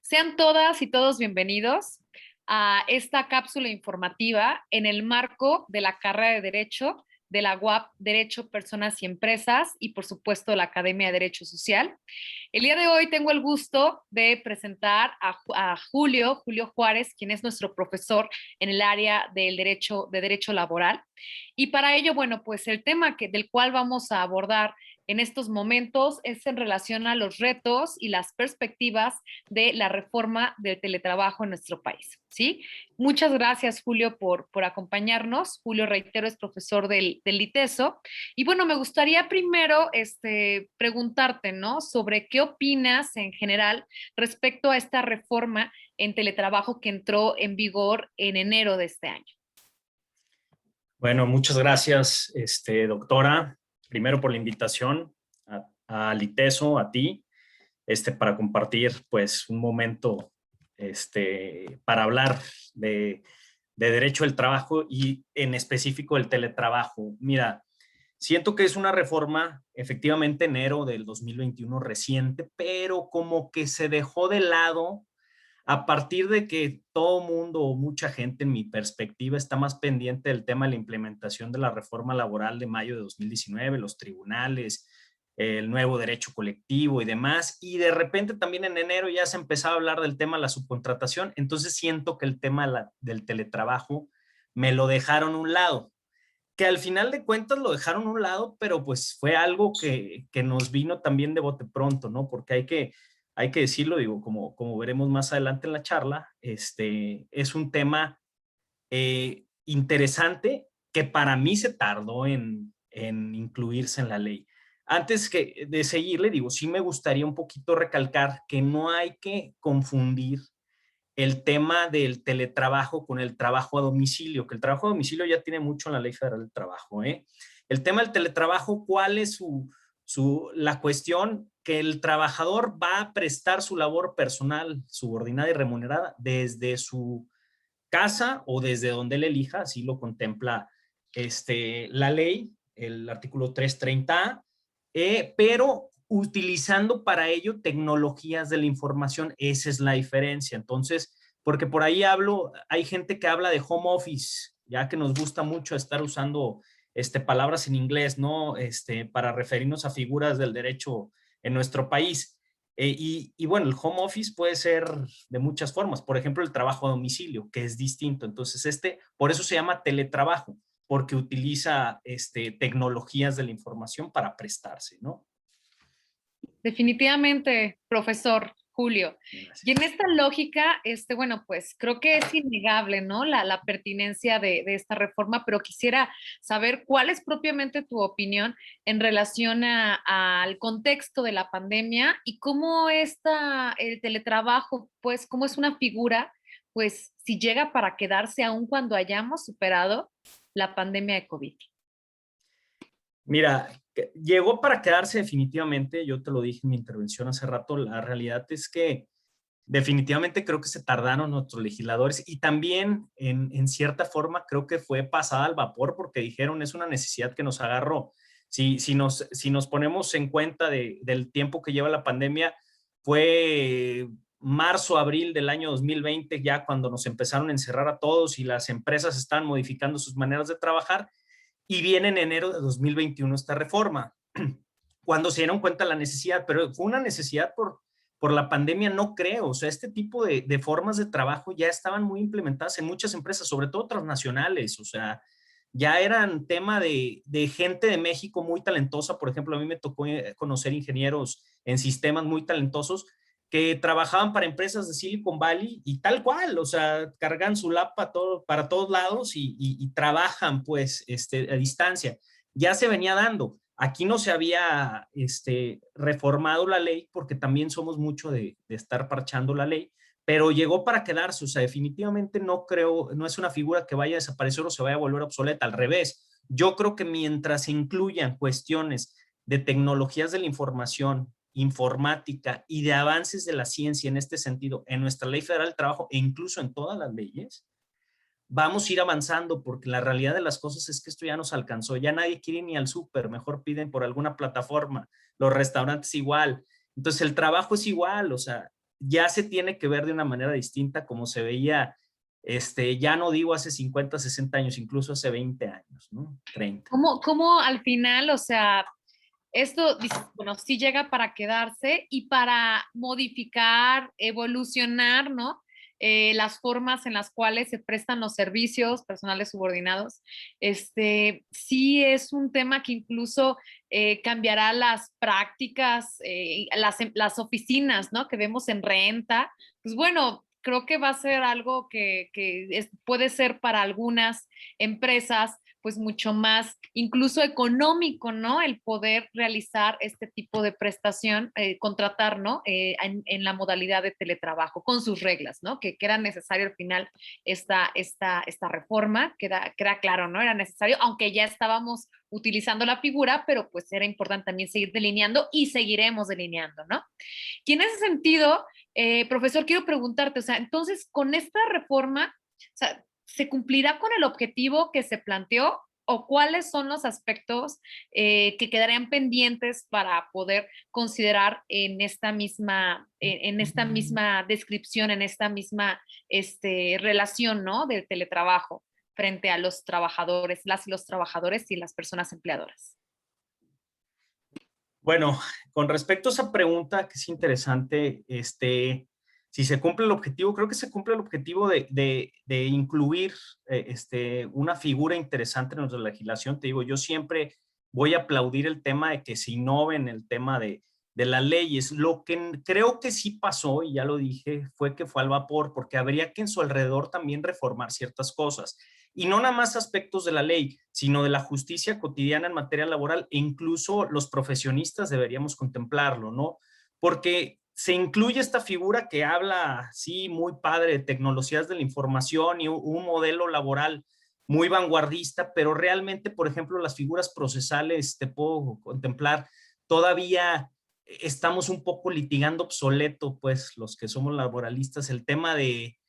Sean todas y todos bienvenidos a esta cápsula informativa en el marco de la carrera de Derecho de la UAP Derecho, Personas y Empresas y por supuesto la Academia de Derecho Social. El día de hoy tengo el gusto de presentar a Julio Juárez, quien es nuestro profesor en el área de Derecho Laboral. Y para ello, bueno, pues el tema del cual vamos a abordar en estos momentos es en relación a los retos y las perspectivas de la reforma del teletrabajo en nuestro país, ¿sí? Muchas gracias, Julio, por acompañarnos. Julio, reitero, es profesor del ITESO. Y bueno, me gustaría primero preguntarte, ¿no? Sobre qué opinas en general respecto a esta reforma en teletrabajo que entró en vigor en enero de este año. Bueno, muchas gracias, doctora, primero por la invitación al ITESO, a ti, para compartir pues un momento para hablar de derecho del trabajo y en específico el teletrabajo. Mira, siento que es una reforma efectivamente enero del 2021 reciente, pero como que se dejó de lado a partir de que todo mundo o mucha gente, en mi perspectiva, está más pendiente del tema de la implementación de la reforma laboral de mayo de 2019, los tribunales, el nuevo derecho colectivo y demás, y de repente también en enero ya se empezaba a hablar del tema de la subcontratación, entonces siento que el tema del teletrabajo me lo dejaron a un lado, que al final de cuentas lo dejaron a un lado, pero pues fue algo que nos vino también de bote pronto, ¿no? Porque hay que decirlo, digo, como veremos más adelante en la charla, es un tema interesante que para mí se tardó en incluirse en la ley. Antes de seguirle, digo, sí me gustaría un poquito recalcar que no hay que confundir el tema del teletrabajo con el trabajo a domicilio, que el trabajo a domicilio ya tiene mucho en la Ley Federal del Trabajo. El tema del teletrabajo, ¿cuál es la cuestión? Que el trabajador va a prestar su labor personal, subordinada y remunerada desde su casa o desde donde él elija, así lo contempla la ley, el artículo 330A, pero utilizando para ello tecnologías de la información. Esa es la diferencia. Entonces, porque por ahí hay gente que habla de home office, ya que nos gusta mucho estar usando palabras en inglés, ¿no? Para referirnos a figuras del derecho en nuestro país. Y bueno, el home office puede ser de muchas formas. Por ejemplo, el trabajo a domicilio, que es distinto. Entonces, por eso se llama teletrabajo, porque utiliza tecnologías de la información para prestarse, ¿no? Definitivamente, profesor Julio. Y en Gracias. esta lógica, bueno, pues creo que es innegable, ¿no? La pertinencia de esta reforma, pero quisiera saber cuál es propiamente tu opinión en relación al contexto de la pandemia y cómo el teletrabajo, pues, cómo es una figura, pues, si llega para quedarse aún cuando hayamos superado la pandemia de COVID. Mira, llegó para quedarse definitivamente. Yo te lo dije en mi intervención hace rato. La realidad es que definitivamente creo que se tardaron nuestros legisladores y también en cierta forma creo que fue pasada al vapor porque dijeron es una necesidad que nos agarró. Si nos ponemos en cuenta del tiempo que lleva la pandemia, fue marzo, abril del año 2020 ya cuando nos empezaron a encerrar a todos y las empresas están modificando sus maneras de trabajar y viene en enero de 2021 esta reforma, cuando se dieron cuenta de la necesidad, pero fue una necesidad por la pandemia, no creo. O sea, este tipo de formas de trabajo ya estaban muy implementadas en muchas empresas, sobre todo transnacionales. O sea, ya eran tema de gente de México muy talentosa. Por ejemplo, a mí me tocó conocer ingenieros en sistemas muy talentosos que trabajaban para empresas de Silicon Valley y tal cual, o sea, cargan su lap para todos lados y trabajan pues a distancia. Ya se venía dando. Aquí no se había reformado la ley porque también somos mucho de estar parchando la ley, pero llegó para quedarse. O sea, definitivamente no creo, no es una figura que vaya a desaparecer o se vaya a volver obsoleta. Al revés, yo creo que mientras se incluyan cuestiones de tecnologías de la información, informática y de avances de la ciencia en este sentido, en nuestra Ley Federal del Trabajo e incluso en todas las leyes, vamos a ir avanzando porque la realidad de las cosas es que esto ya nos alcanzó. Ya nadie quiere ir ni al súper, mejor piden por alguna plataforma, los restaurantes igual. Entonces el trabajo es igual, o sea, ya se tiene que ver de una manera distinta como se veía, ya no digo hace 50, 60 años, incluso hace 20 años, ¿no? 30. ¿Cómo al final, o sea, esto, bueno, sí llega para quedarse y para modificar, evolucionar, ¿no? Las formas en las cuales se prestan los servicios personales subordinados. Sí es un tema que incluso cambiará las prácticas, las oficinas, ¿no? Que vemos en renta. Pues bueno, creo que va a ser algo que puede ser para algunas empresas pues mucho más incluso económico, ¿no? El poder realizar este tipo de prestación, contratar, ¿no? En la modalidad de teletrabajo, con sus reglas, ¿no? Que era necesario al final esta reforma, queda claro, ¿no? Era necesario, aunque ya estábamos utilizando la figura, pero pues era importante también seguir delineando y seguiremos delineando, ¿no? Y en ese sentido, profesor, quiero preguntarte, o sea, entonces, con esta reforma, o sea, ¿se cumplirá con el objetivo que se planteó o cuáles son los aspectos que quedarían pendientes para poder considerar en esta misma descripción, en esta misma relación, ¿no? Del teletrabajo frente a los trabajadores, las y los trabajadores y las personas empleadoras? Bueno, con respecto a esa pregunta, que es interesante, si se cumple el objetivo, creo que se cumple el objetivo de incluir una figura interesante en nuestra legislación. Te digo, yo siempre voy a aplaudir el tema de que se innove en el tema de las leyes. Lo que creo que sí pasó, y ya lo dije, fue que fue al vapor, porque habría que en su alrededor también reformar ciertas cosas. Y no nada más aspectos de la ley, sino de la justicia cotidiana en materia laboral, e incluso los profesionistas deberíamos contemplarlo, ¿no? Porque se incluye esta figura que habla, sí, muy padre, de tecnologías de la información y un modelo laboral muy vanguardista, pero realmente, por ejemplo, las figuras procesales, te puedo contemplar, todavía estamos un poco litigando obsoleto, pues, los que somos laboralistas, el tema de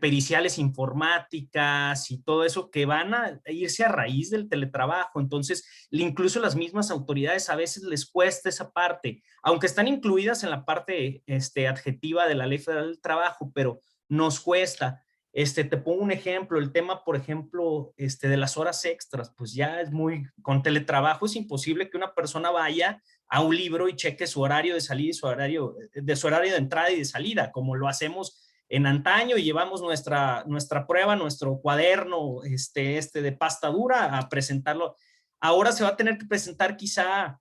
periciales informáticas y todo eso que van a irse a raíz del teletrabajo. Entonces, incluso las mismas autoridades a veces les cuesta esa parte, aunque están incluidas en la parte adjetiva de la Ley Federal del Trabajo, pero nos cuesta. Te pongo un ejemplo, el tema, por ejemplo, de las horas extras, pues ya es muy, con teletrabajo es imposible que una persona vaya a un libro y cheque su horario de salida y su horario de entrada y de salida, como lo hacemos en antaño y llevamos nuestra prueba, nuestro cuaderno de pasta dura a presentarlo. Ahora se va a tener que presentar quizá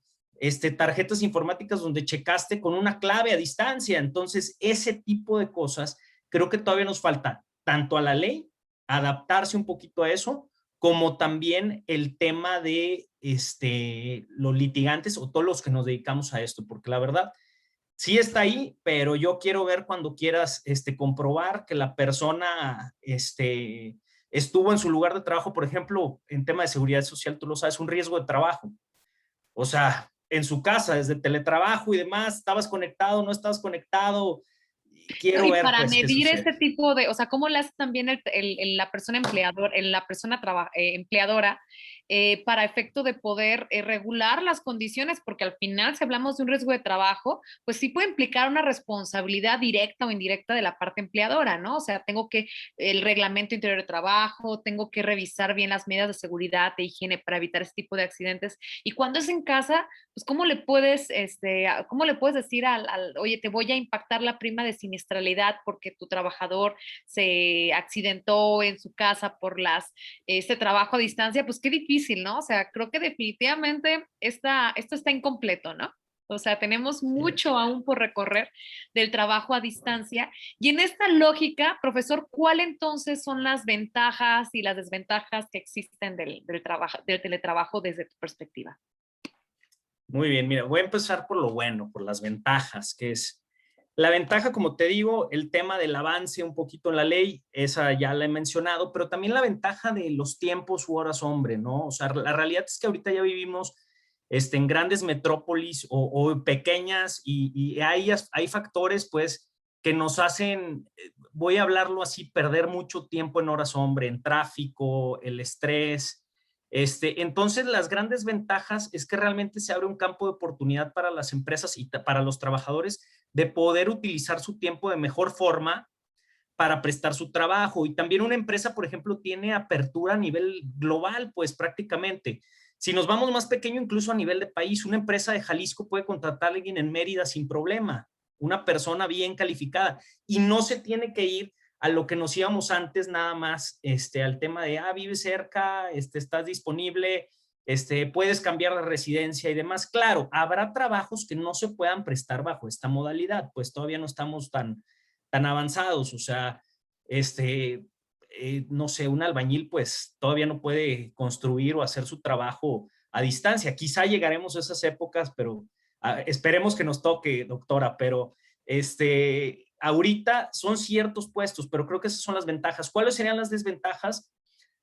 tarjetas informáticas donde checaste con una clave a distancia. Entonces, ese tipo de cosas creo que todavía nos falta tanto a la ley, adaptarse un poquito a eso, como también el tema de los litigantes o todos los que nos dedicamos a esto, porque la verdad, sí está ahí, pero yo quiero ver cuando quieras comprobar que la persona estuvo en su lugar de trabajo, por ejemplo, en tema de seguridad social, tú lo sabes, un riesgo de trabajo. O sea, en su casa, desde teletrabajo y demás, estabas conectado, no estabas conectado. No, Quiero y ver, para pues, qué medir sucede. este tipo de, o sea, ¿cómo le hace también la persona empleadora para efecto de poder regular las condiciones? Porque al final, si hablamos de un riesgo de trabajo, pues sí puede implicar una responsabilidad directa o indirecta de la parte empleadora, ¿no? O sea, el reglamento interior de trabajo, tengo que revisar bien las medidas de seguridad, de higiene para evitar ese tipo de accidentes. Y cuando es en casa, pues cómo le puedes decir oye, te voy a impactar la prima de siniestralidad porque tu trabajador se accidentó en su casa por este trabajo a distancia? Pues qué difícil, ¿no? O sea, creo que definitivamente esto está incompleto, ¿no? O sea, tenemos Sí. mucho aún por recorrer del trabajo a distancia. Y en esta lógica, profesor, ¿cuál entonces son las ventajas y las desventajas que existen del teletrabajo desde tu perspectiva? Muy bien, mira, voy a empezar por lo bueno, por las ventajas, que es la ventaja, como te digo, el tema del avance un poquito en la ley, esa ya la he mencionado, pero también la ventaja de los tiempos u horas hombre, ¿no? O sea, la realidad es que ahorita ya vivimos en grandes metrópolis o pequeñas y hay factores, pues, que nos hacen, voy a hablarlo así, perder mucho tiempo en horas hombre, en tráfico, el estrés. Entonces, las grandes ventajas es que realmente se abre un campo de oportunidad para las empresas y para los trabajadores de poder utilizar su tiempo de mejor forma para prestar su trabajo. Y también una empresa, por ejemplo, tiene apertura a nivel global, pues prácticamente. Si nos vamos más pequeño, incluso a nivel de país, una empresa de Jalisco puede contratar a alguien en Mérida sin problema, una persona bien calificada, y no se tiene que ir a lo que nos íbamos antes nada más, al tema de, vive cerca, estás disponible, puedes cambiar de residencia y demás. Claro, habrá trabajos que no se puedan prestar bajo esta modalidad, pues todavía no estamos tan avanzados, o sea, no sé, un albañil pues todavía no puede construir o hacer su trabajo a distancia. Quizá llegaremos a esas épocas, pero esperemos que nos toque, doctora, pero ahorita son ciertos puestos, pero creo que esas son las ventajas. ¿Cuáles serían las desventajas?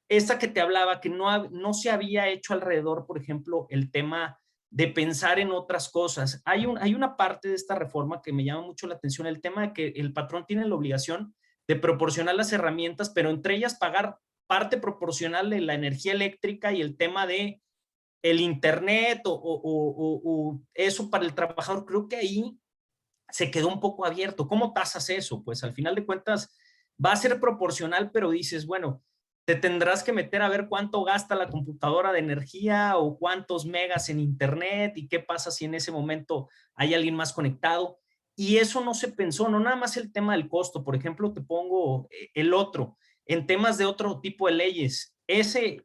Esta que te hablaba, que no se había hecho alrededor, por ejemplo, el tema de pensar en otras cosas. Hay una parte de esta reforma que me llama mucho la atención, el tema de que el patrón tiene la obligación de proporcionar las herramientas, pero entre ellas pagar parte proporcional de la energía eléctrica y el tema de el internet o eso para el trabajador. Creo que ahí se quedó un poco abierto. ¿Cómo tasas eso? Pues al final de cuentas va a ser proporcional, pero dices, bueno, te tendrás que meter a ver cuánto gasta la computadora de energía o cuántos megas en internet y qué pasa si en ese momento hay alguien más conectado. Y eso no se pensó, no nada más el tema del costo. Por ejemplo, te pongo el otro, en temas de otro tipo de leyes.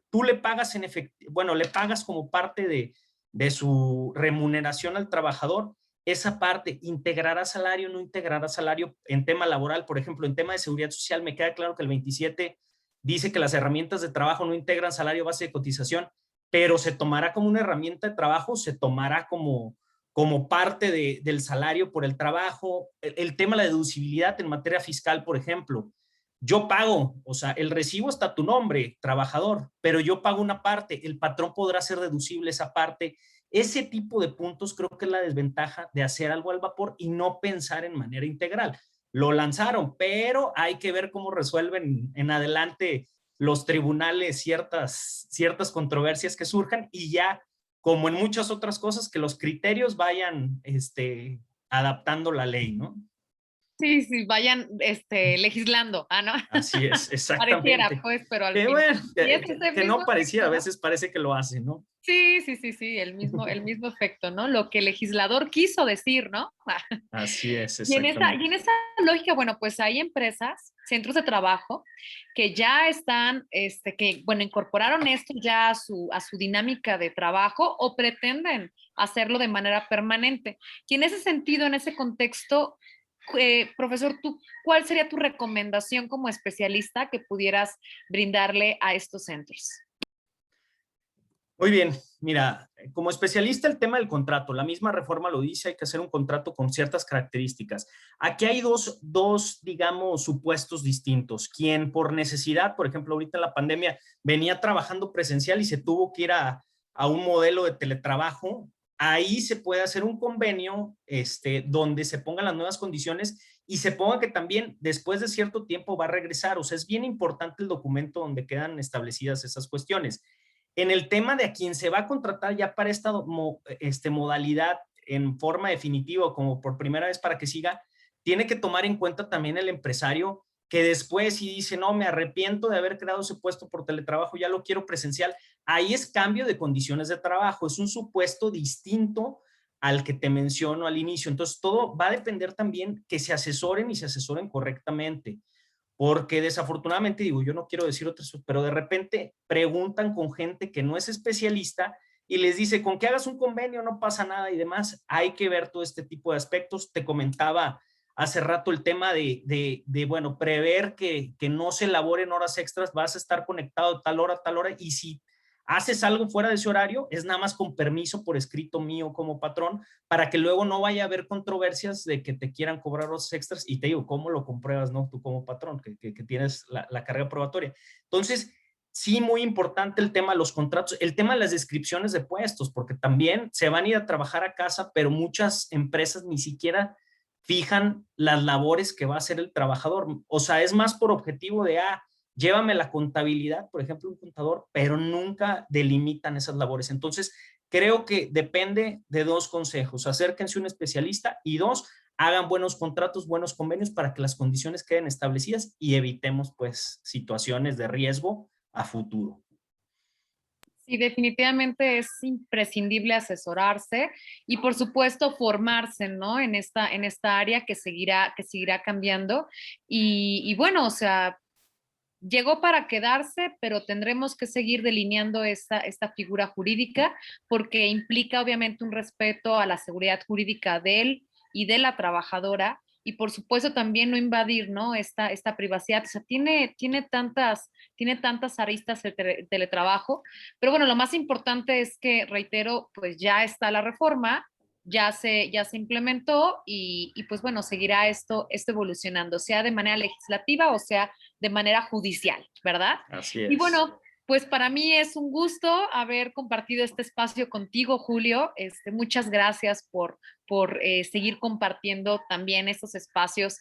Tú le pagas en efectivo, bueno, le pagas como parte de su remuneración al trabajador. Esa parte, integrará salario, no integrará salario en tema laboral. Por ejemplo, en tema de seguridad social, me queda claro que el 27 dice que las herramientas de trabajo no integran salario base de cotización, pero se tomará como una herramienta de trabajo, se tomará como parte del salario por el trabajo. El tema de la deducibilidad en materia fiscal, por ejemplo, yo pago, o sea, el recibo está a tu nombre, trabajador, pero yo pago una parte, el patrón podrá hacer deducible esa parte. Ese tipo de puntos creo que es la desventaja de hacer algo al vapor y no pensar en manera integral. Lo lanzaron, pero hay que ver cómo resuelven en adelante los tribunales ciertas controversias que surjan y ya, como en muchas otras cosas, que los criterios vayan adaptando la ley, ¿no? Sí, sí, vayan legislando, ¿no? Así es, Pareciera, exactamente. pues, pero al Que final. bueno, Y es que, ese que mismo no pareciera, efecto, a ¿no? veces parece que lo hace, ¿no? Sí, sí, sí, sí, el mismo efecto, ¿no? Lo que el legislador quiso decir, ¿no? Así es, Y en exactamente. esa lógica, bueno, pues hay empresas, centros de trabajo, que ya están, bueno, incorporaron esto ya a su dinámica de trabajo o pretenden hacerlo de manera permanente. Y en ese sentido, en ese contexto, profesor, ¿cuál sería tu recomendación como especialista que pudieras brindarle a estos centros? Muy bien, mira, como especialista el tema del contrato, la misma reforma lo dice, hay que hacer un contrato con ciertas características. Aquí hay dos, digamos, supuestos distintos. Quien por necesidad, por ejemplo, ahorita en la pandemia, venía trabajando presencial y se tuvo que ir a un modelo de teletrabajo, ahí se puede hacer un convenio donde se pongan las nuevas condiciones y se ponga que también después de cierto tiempo va a regresar. O sea, es bien importante el documento donde quedan establecidas esas cuestiones. En el tema de a quien se va a contratar ya para esta modalidad en forma definitiva o como por primera vez para que siga, tiene que tomar en cuenta también el empresario que después si dice, no, me arrepiento de haber creado ese puesto por teletrabajo, ya lo quiero presencial, ahí es cambio de condiciones de trabajo, es un supuesto distinto al que te menciono al inicio. Entonces, todo va a depender también que se asesoren y se asesoren correctamente. Porque desafortunadamente, digo, yo no quiero decir otras, pero de repente preguntan con gente que no es especialista y les dice, con que hagas un convenio no pasa nada y demás. Hay que ver todo este tipo de aspectos. Te comentaba hace rato el tema de bueno, prever que no se elaboren horas extras, vas a estar conectado a tal hora, y si haces algo fuera de ese horario, es nada más con permiso por escrito mío como patrón, para que luego no vaya a haber controversias de que te quieran cobrar los extras. Y te digo, ¿cómo lo compruebas, no? Tú como patrón, que tienes la carga probatoria. Entonces, sí, muy importante el tema de los contratos, el tema de las descripciones de puestos, porque también se van a ir a trabajar a casa, pero muchas empresas ni siquiera fijan las labores que va a hacer el trabajador. O sea, es más por objetivo de, llévame la contabilidad, por ejemplo, un contador, pero nunca delimitan esas labores. Entonces, creo que depende de dos consejos. Acérquense a un especialista y dos, hagan buenos contratos, buenos convenios para que las condiciones queden establecidas y evitemos pues situaciones de riesgo a futuro. Sí, definitivamente es imprescindible asesorarse y por supuesto formarse, ¿no? En esta área que seguirá cambiando. Y bueno, o sea, llegó para quedarse, pero tendremos que seguir delineando esta figura jurídica porque implica obviamente un respeto a la seguridad jurídica de él y de la trabajadora y por supuesto también no invadir, ¿no? Esta privacidad. O sea, tiene tantas aristas el teletrabajo, pero bueno, lo más importante es que, reitero, pues ya está la reforma, ya se implementó y pues bueno, seguirá esto evolucionando, sea de manera legislativa o sea de manera judicial, ¿verdad? Así Y es. bueno, pues para mí es un gusto haber compartido este espacio contigo, Julio. Muchas gracias por seguir compartiendo también estos espacios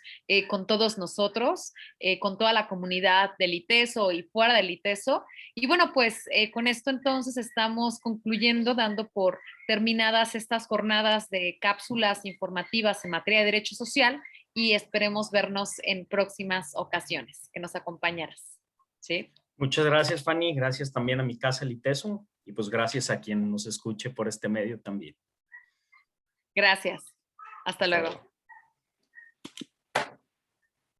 con todos nosotros, con toda la comunidad del ITESO y fuera del ITESO. Y bueno, pues con esto entonces estamos concluyendo, dando por terminadas estas jornadas de cápsulas informativas en materia de derecho social y esperemos vernos en próximas ocasiones, que nos acompañaras. ¿Sí? Muchas gracias, Fanny. Gracias también a mi casa, el ITESO, y pues gracias a quien nos escuche por este medio también. Gracias. Hasta Hasta luego. luego.